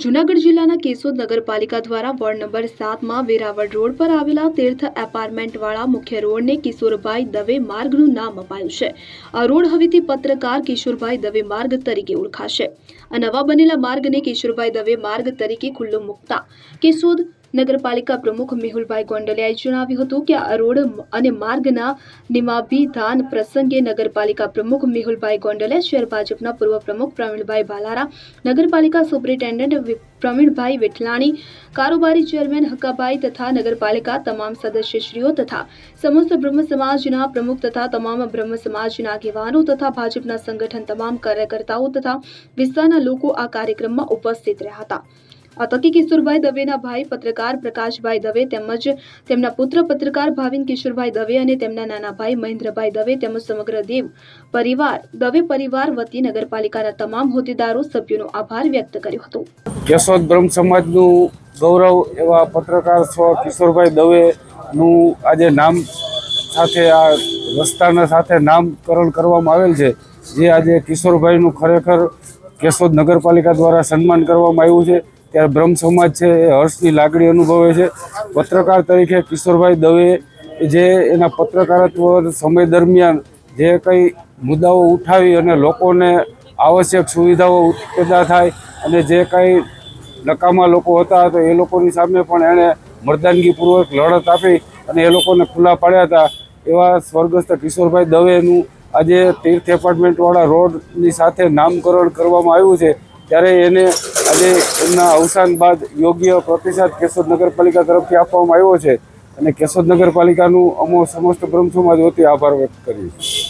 જૂનાગઢ જિલ્લાના કેશોદ નગરપાલિકા દ્વારા વોર્ડ નંબર 7 માં વેરાવળ રોડ પર આવેલા તીર્થ એપાર્ટમેન્ટવાળા મુખ્ય રોડને કિશોરભાઈ દવે માર્ગનું નામ અપાયું છે। આ રોડ હવેથી પત્રકાર કિશોરભાઈ દવે માર્ગ તરીકે ઓળખાશે। આ નવા બનેલા માર્ગને કિશોરભાઈ દવે માર્ગ તરીકે ખુલ્લો મૂકતા કેશોદ નગરપાલિકા પ્રમુખ મેહુલભાઈ ગોંડલિયાએ જણાવ્યું હતું કે આ રોડ અને માર્ગના નિમાભિધાન પ્રસંગે નગરપાલિકા પ્રમુખ મેહુલભાઈ ગોંડલિયા, શહેર ભાજપના પૂર્વ પ્રમુખ પ્રવીણભાઈ ભાલારા, નગરપાલિકા સુપ્રિન્ટેન્ડન્ટ પ્રવીણભાઈ વિઠલાણી, કારોબારી ચેરમેન હક્કાભાઈ તથા નગરપાલિકા તમામ સદસ્યશ્રીઓ તથા સમસ્ત બ્રહ્મ સમાજના પ્રમુખ તથા તમામ બ્રહ્મ સમાજના આગેવાનો તથા ભાજપના સંગઠન તમામ કાર્યકર્તાઓ તથા વિસ્તારના લોકો આ કાર્યક્રમમાં ઉપસ્થિત રહ્યા હતા। આ તકે કિશોરભાઈ દવેના ભાઈ પત્રકાર પ્રકાશભાઈ દવે તેમજ તેમના પુત્ર પત્રકાર ભાવિન કિશોરભાઈ દવે અને તેમના નાના ભાઈ મહેન્દ્રભાઈ દવે તેમજ સમગ્ર દવે પરિવાર વતી નગરપાલિકાના તમામ હોદ્દેદારો સભ્યોનો આભાર વ્યક્ત કર્યો હતો। કેશોદ બ્રહ્મ સમાજનું ગૌરવ એવા પત્રકાર કિશોરભાઈ દવેનું આજે નામ સાથે આ રસ્તાના સાથે નામકરણ કરવામાં આવેલ છે, જે આજે કિશોરભાઈનું ખરેખર કેશોદ નગરપાલિકા દ્વારા સન્માન કરવામાં આવ્યું છે। ત્યારે બ્રહ્મ સમાજ છે એ હર્ષની લાગણી અનુભવે છે। પત્રકાર તરીકે કિશોરભાઈ દવે જે એના પત્રકારત્વ સમય દરમિયાન જે કંઈ મુદ્દાઓ ઉઠાવી અને લોકોને આવશ્યક સુવિધાઓ પેદા થાય અને જે કંઈ નકામા લોકો હતા તો એ લોકોની સામે પણ એણે મર્દાનગીપૂર્વક લડત આપી અને એ લોકોને ખુલ્લા પાડ્યા હતા। એવા સ્વર્ગસ્થ કિશોરભાઈ દવેનું આજે તીર્થ એપાર્ટમેન્ટવાળા રોડની સાથે નામકરણ કરવામાં આવ્યું છે। ત્યારે એને આજે એમના અવસાન બાદ યોગ્ય પ્રતિસાદ કેશોદ નગરપાલિકા તરફથી આપવામાં આવ્યો છે અને કેશોદ નગરપાલિકાનું અમો સમસ્ત બ્રહ્મ સમાજ વતી આભાર વ્યક્ત કરીએ છીએ।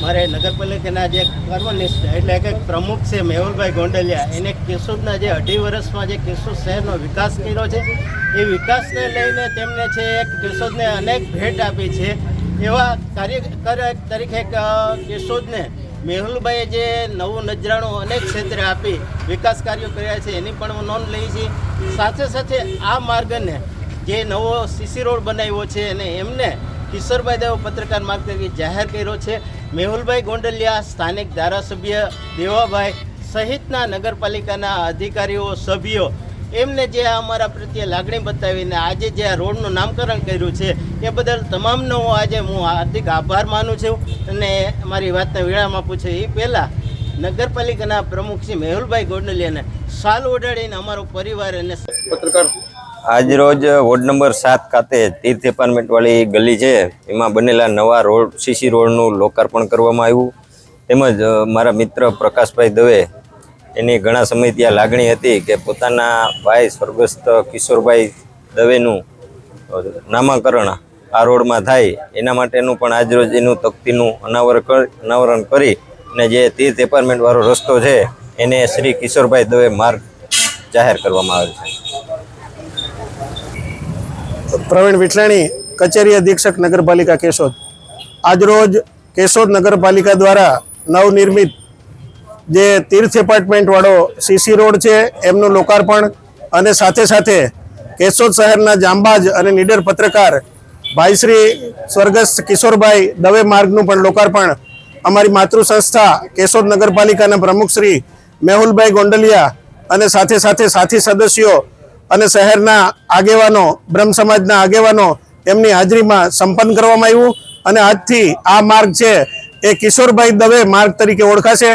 મારે નગરપાલિકાના જે કર્મનિષ્ઠ એટલે કે પ્રમુખ છે મેહુલભાઈ ગોંડલિયા, એને કેશોદના જે 2.5 વર્ષમાં જે કેશોદ શહેરનો વિકાસ કર્યો છે એ વિકાસને લઈને તેમને છે કેશોદને અનેક ભેટ આપી છે। એવા કાર્યકર તરીકે કેશોદને મેહુલભાઈએ જે નવું નજરાણું અનેક ક્ષેત્રે આપી વિકાસ કાર્યો કર્યા છે એની પણ નોંધ લઈ છે। સાથે સાથે આ માર્ગને જે નવો સીસી રોડ બનાવ્યો છે અને એમને કિશોરભાઈ દવે પત્રકાર માર્ગ તરીકે જાહેર કર્યો છે। મેહુલભાઈ ગોંડલિયા, સ્થાનિક ધારાસભ્ય દેવાભાઈ સહિતના નગરપાલિકાના અધિકારીઓ, સભ્યો એમને જે અમારા પ્રત્યે લાગણી બતાવીને આજે જે આ રોડનું નામકરણ કર્યું છે એ બદલ તમામનો હું હાર્દિક આભાર માનું છું અને મારી વાતને વિરામ આપું છું। એ પહેલાં નગરપાલિકાના પ્રમુખ શ્રી મેહુલભાઈ ગોંડલિયાને સાલ ઓઢાડીને અમારો પરિવાર અને પત્રકાર આજ રોજ વોર્ડ નંબર 7 ખાતે તીર્થ એપાર્ટમેન્ટવાળી ગલી છે એમાં બનેલા નવા રોડ સીસી રોડનું લોકાર્પણ કરવામાં આવ્યું। તેમજ મારા મિત્ર પ્રકાશભાઈ દવે એની ઘણા સમયથી આ લાગણી હતી કે પોતાના ભાઈ સ્વર્ગસ્થ કિશોરભાઈ દવેનું નામાકરણ આ રોડમાં થાય એના માટેનું પણ આજરોજ એનું તકતીનું અનાવરણ કરી અને જે તીર્થ એપાર્ટમેન્ટવાળો રસ્તો છે એને શ્રી કિશોરભાઈ દવે માર્ગ જાહેર કરવામાં આવે છે। પ્રવીણ વિઠલાણી, કચેરી અધિક્ષક નગરપાલિકા કેશોદ। આજરોજ કેશોદ નગરપાલિકા દ્વારા નવનિર્મિત જે તીર્થ એપાર્ટમેન્ટ વાળો સીસી રોડ છે એમનું લોકાર્પણ અને સાથે સાથે કેશોદ શહેરના જાંબાજ અને નીડર પત્રકાર ભાઈ શ્રી સ્વર્ગસ્થ કિશોરભાઈ દવે માર્ગનું પણ લોકાર્પણ અમારી માતૃ સંસ્થા કેશોદ નગરપાલિકાના પ્રમુખ શ્રી મેહુલભાઈ ગોંડલિયા અને સાથે સાથે સાથી સદસ્યો અને શહેરના આગેવાનો, બ્રહ્મ સમાજના આગેવાનો એમની હાજરીમાં સંપન્ન કરવામાં આવ્યું અને આજથી આ માર્ગ છે એ કિશોરભાઈ દવે માર્ગ તરીકે ઓળખાશે,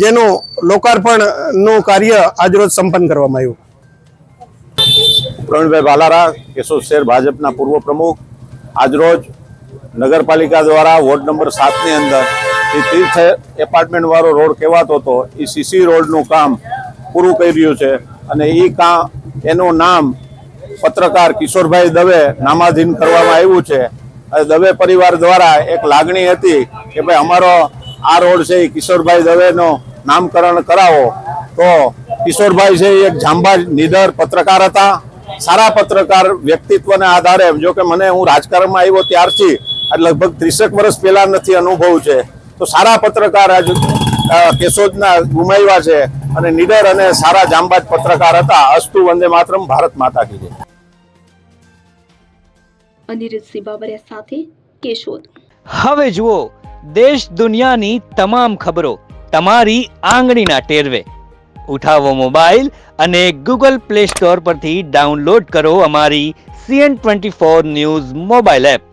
જેનું લોકાર્પણનું કાર્ય આજરોજ સંપન્ન કરવામાં આવ્યું। પ્રવીણભાઈ ભાલારા, કેશોદ શહેર ભાજપના પૂર્વ પ્રમુખ, આજરોજ નગરપાલિકા દ્વારા વોર્ડ નંબર 7ની અંદર એ તીર્થ એપાર્ટમેન્ટવાળો રોડ કહેવાતો હતો એ સીસી રોડનું કામ પૂરું કર્યું છે અને એનું નામ પત્રકાર કિશોરભાઈ દવે નામાધીન કરવામાં આવ્યું છે। દવે પરિવાર દ્વારા એક લાગણી હતી કે ભાઈ અમારો આ રોડ છે એ કિશોરભાઈ દવેનો નામકરણ કરાવો, તો કિશોરભાઈ છે એક જાંબાજ નીડર પત્રકાર હતા, સારા પત્રકાર વ્યક્તિત્વના આધારે, જો કે હું રાજકારણમાં આવ્યો ત્યારથી લગભગ 30 વર્ષ પહેલા નથી અનુભવ છે, તો સારા પત્રકાર આજ કેશોદના ગુમાવ્યા છે અને નીડર અને સારા જાંબાજ પત્રકાર હતા। અસ્તુ વંદે માતરમ, ભારત માતા કી જય। અનિરુદ્ધ બાબરિયા સાથે કેશોદ। હવે જુઓ દેશ દુનિયાની તમામ ખબરો તમારી આંગળીના ટેરવે। ઉઠાવો મોબાઈલ અને ગૂગલ પ્લે સ્ટોર પરથી ડાઉનલોડ કરો અમારી CN24 ન્યૂઝ મોબાઈલ એપ.